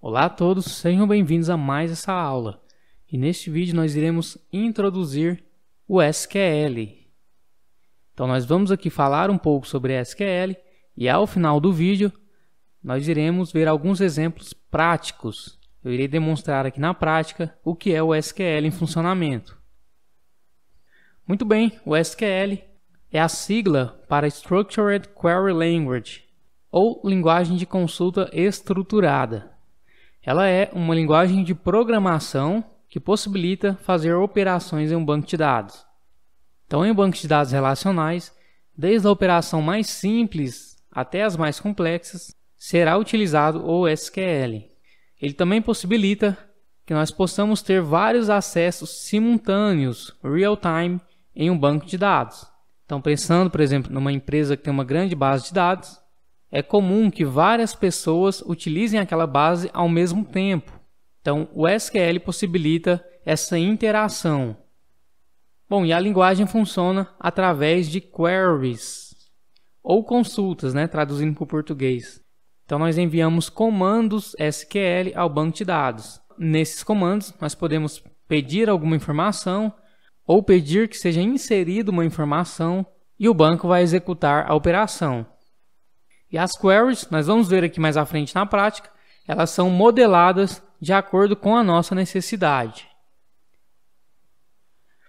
Olá a todos, sejam bem-vindos a mais essa aula. E neste vídeo nós iremos introduzir o SQL. Então nós vamos aqui falar um pouco sobre SQL e ao final do vídeo nós iremos ver alguns exemplos práticos. Eu irei demonstrar aqui na prática o que é o SQL em funcionamento. Muito bem, o SQL é a sigla para Structured Query Language, ou linguagem de consulta estruturada. Ela é uma linguagem de programação que possibilita fazer operações em um banco de dados. Então, em bancos de dados relacionais, desde a operação mais simples até as mais complexas, será utilizado o SQL. Ele também possibilita que nós possamos ter vários acessos simultâneos, real-time, em um banco de dados. Então, pensando, por exemplo, numa empresa que tem uma grande base de dados, é comum que várias pessoas utilizem aquela base ao mesmo tempo. Então, o SQL possibilita essa interação. Bom, e a linguagem funciona através de queries, ou consultas, traduzindo para o português. Então, nós enviamos comandos SQL ao banco de dados. Nesses comandos, nós podemos pedir alguma informação, ou pedir que seja inserida uma informação, e o banco vai executar a operação. E as queries, nós vamos ver aqui mais à frente na prática, elas são modeladas de acordo com a nossa necessidade.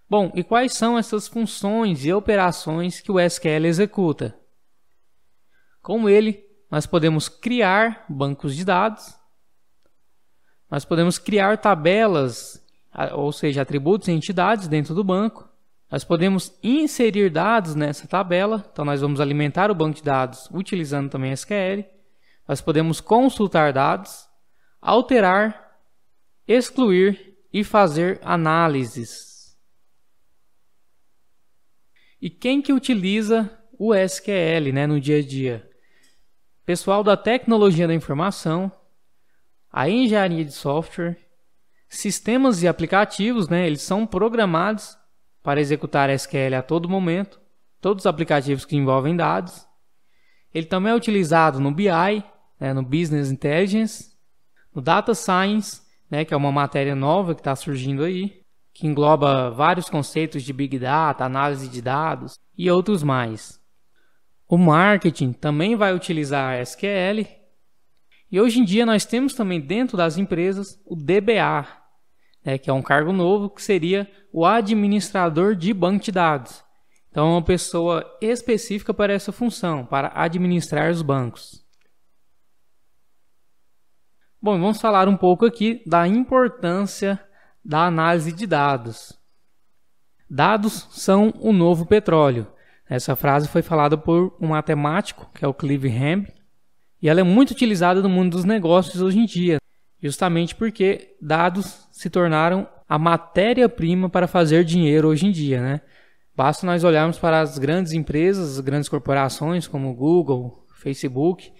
Bom, e quais são essas funções e operações que o SQL executa? Com ele, nós podemos criar bancos de dados, nós podemos criar tabelas, ou seja, atributos e entidades dentro do banco. Nós podemos inserir dados nessa tabela, então nós vamos alimentar o banco de dados utilizando também SQL. Nós podemos consultar dados, alterar, excluir e fazer análises. E quem que utiliza o SQL no dia a dia? Pessoal da tecnologia da informação, a engenharia de software, sistemas e aplicativos, eles são programados para executar SQL a todo momento, todos os aplicativos que envolvem dados. Ele também é utilizado no BI, no Business Intelligence, no Data Science, que é uma matéria nova que está surgindo aí, que engloba vários conceitos de Big Data, análise de dados e outros mais. O marketing também vai utilizar SQL. E hoje em dia nós temos também dentro das empresas o DBA, que é um cargo novo, que seria o administrador de banco de dados. Então, é uma pessoa específica para essa função, para administrar os bancos. Bom, vamos falar um pouco aqui da importância da análise de dados. Dados são o novo petróleo. Essa frase foi falada por um matemático, que é o Clive Hamb, e ela é muito utilizada no mundo dos negócios hoje em dia, justamente porque dados se tornaram a matéria-prima para fazer dinheiro hoje em dia, Basta nós olharmos para as grandes empresas, as grandes corporações como Google, Facebook,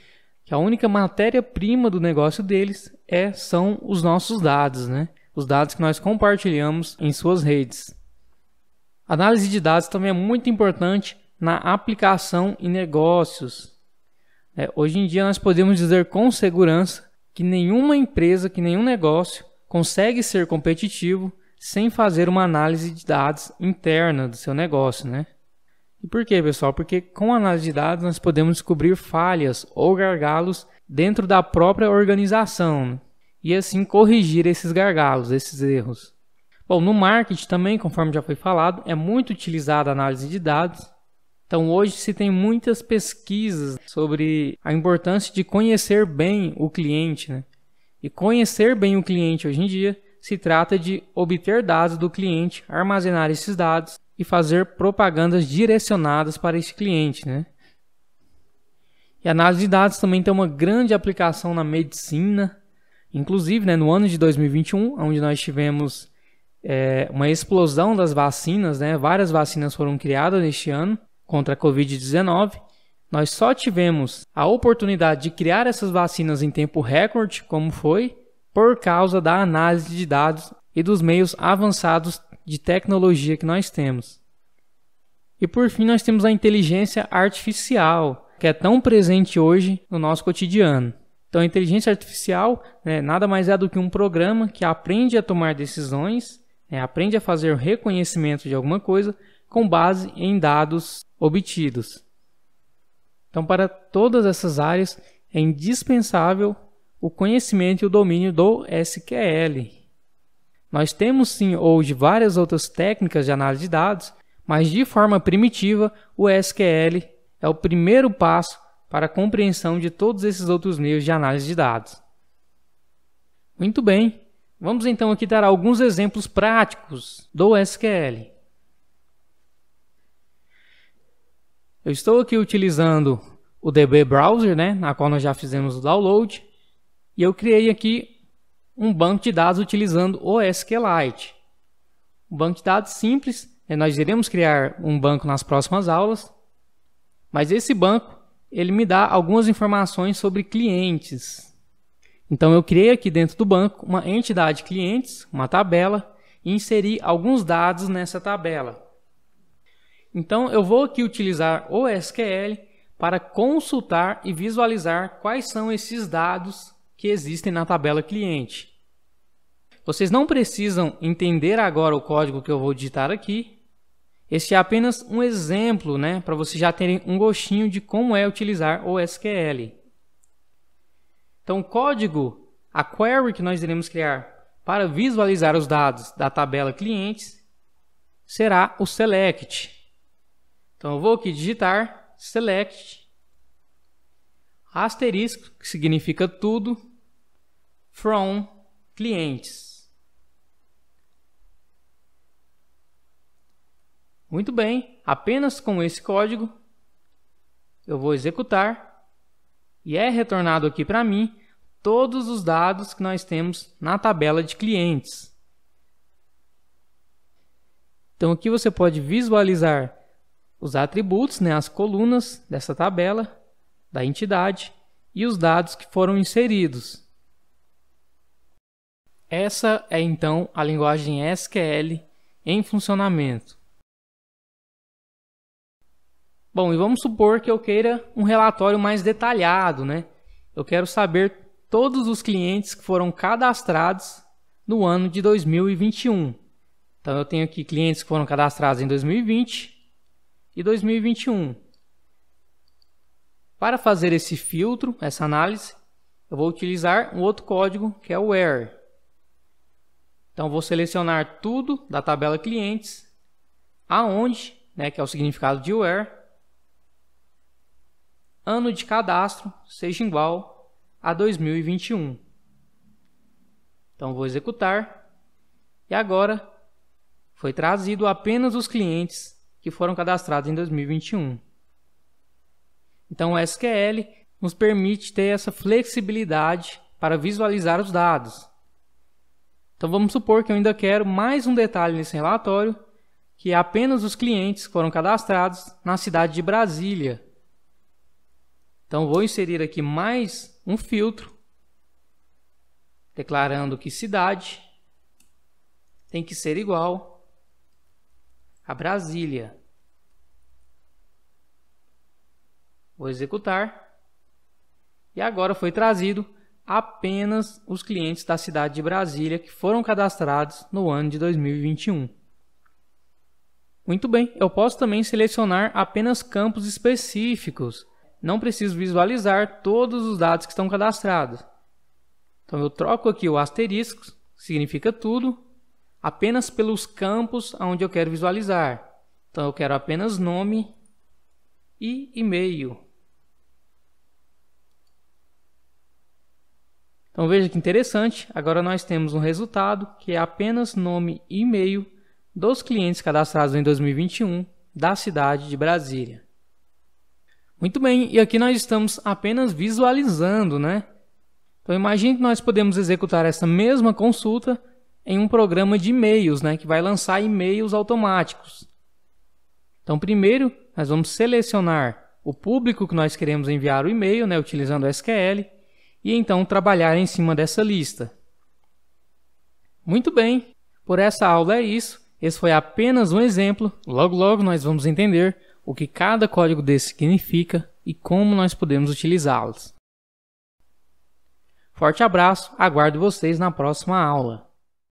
que a única matéria-prima do negócio deles são os nossos dados, Os dados que nós compartilhamos em suas redes. A análise de dados também é muito importante na aplicação em negócios. Hoje em dia nós podemos dizer com segurança que nenhuma empresa, que nenhum negócio consegue ser competitivo sem fazer uma análise de dados interna do seu negócio, E por quê, pessoal? Porque com a análise de dados nós podemos descobrir falhas ou gargalos dentro da própria organização, e assim corrigir esses gargalos, esses erros. Bom, no marketing também, conforme já foi falado, é muito utilizada a análise de dados. Então hoje se tem muitas pesquisas sobre a importância de conhecer bem o cliente, E conhecer bem o cliente hoje em dia se trata de obter dados do cliente, armazenar esses dados e fazer propagandas direcionadas para esse cliente, E a análise de dados também tem uma grande aplicação na medicina, inclusive no ano de 2021, onde nós tivemos uma explosão das vacinas, Várias vacinas foram criadas neste ano contra a Covid-19, nós só tivemos a oportunidade de criar essas vacinas em tempo recorde, como foi, por causa da análise de dados e dos meios avançados de tecnologia que nós temos. E por fim nós temos a inteligência artificial, que é tão presente hoje no nosso cotidiano. Então, a inteligência artificial, né, nada mais é do que um programa que aprende a tomar decisões, né, aprende a fazer o reconhecimento de alguma coisa com base em dados obtidos. Então, para todas essas áreas, é indispensável o conhecimento e o domínio do SQL. Nós temos sim hoje várias outras técnicas de análise de dados, mas de forma primitiva, o SQL é o primeiro passo para a compreensão de todos esses outros meios de análise de dados. Muito bem, vamos então aqui dar alguns exemplos práticos do SQL. Eu estou aqui utilizando o DB Browser, né, na qual nós já fizemos o download, e eu criei aqui um banco de dados utilizando o SQLite. Um banco de dados simples, nós iremos criar um banco nas próximas aulas, mas esse banco ele me dá algumas informações sobre clientes. Então eu criei aqui dentro do banco uma entidade clientes, uma tabela, e inseri alguns dados nessa tabela. Então eu vou aqui utilizar o SQL para consultar e visualizar quais são esses dados que existem na tabela cliente. Vocês não precisam entender agora o código que eu vou digitar aqui. Este é apenas um exemplo, né, para vocês já terem um gostinho de como é utilizar o SQL. Então, o código, a query que nós iremos criar para visualizar os dados da tabela clientes será o select. Então, eu vou aqui digitar select asterisco, que significa tudo, from clientes. Muito bem, apenas com esse código eu vou executar e é retornado aqui para mim todos os dados que nós temos na tabela de clientes. Então aqui você pode visualizar os atributos, né, as colunas dessa tabela, da entidade e os dados que foram inseridos. Essa é então a linguagem SQL em funcionamento. Bom, e vamos supor que eu queira um relatório mais detalhado, né? Eu quero saber todos os clientes que foram cadastrados no ano de 2021. Então eu tenho aqui clientes que foram cadastrados em 2020 e 2021. Para fazer esse filtro, essa análise, eu vou utilizar um outro código que é o where. Então vou selecionar tudo da tabela clientes, aonde, né, que é o significado de where, ano de cadastro seja igual a 2021. Então vou executar e agora foi trazido apenas os clientes que foram cadastrados em 2021. Então o SQL nos permite ter essa flexibilidade para visualizar os dados. Então vamos supor que eu ainda quero mais um detalhe nesse relatório, que é apenas os clientes que foram cadastrados na cidade de Brasília. Então vou inserir aqui mais um filtro, declarando que cidade tem que ser igual a Brasília. Vou executar e agora foi trazido apenas os clientes da cidade de Brasília que foram cadastrados no ano de 2021. Muito bem, eu posso também selecionar apenas campos específicos. Não preciso visualizar todos os dados que estão cadastrados. Então eu troco aqui o asterisco, que significa tudo, apenas pelos campos onde eu quero visualizar. Então eu quero apenas nome e e-mail. Então veja que interessante, agora nós temos um resultado que é apenas nome e e-mail dos clientes cadastrados em 2021 da cidade de Brasília. Muito bem, e aqui nós estamos apenas visualizando, né? Então imagine que nós podemos executar essa mesma consulta em um programa de e-mails, né, que vai lançar e-mails automáticos. Então primeiro nós vamos selecionar o público que nós queremos enviar o e-mail, né, utilizando o SQL, e então trabalhar em cima dessa lista. Muito bem, por essa aula é isso. Esse foi apenas um exemplo. Logo logo nós vamos entender o que cada código desse significa e como nós podemos utilizá-los. Forte abraço, aguardo vocês na próxima aula.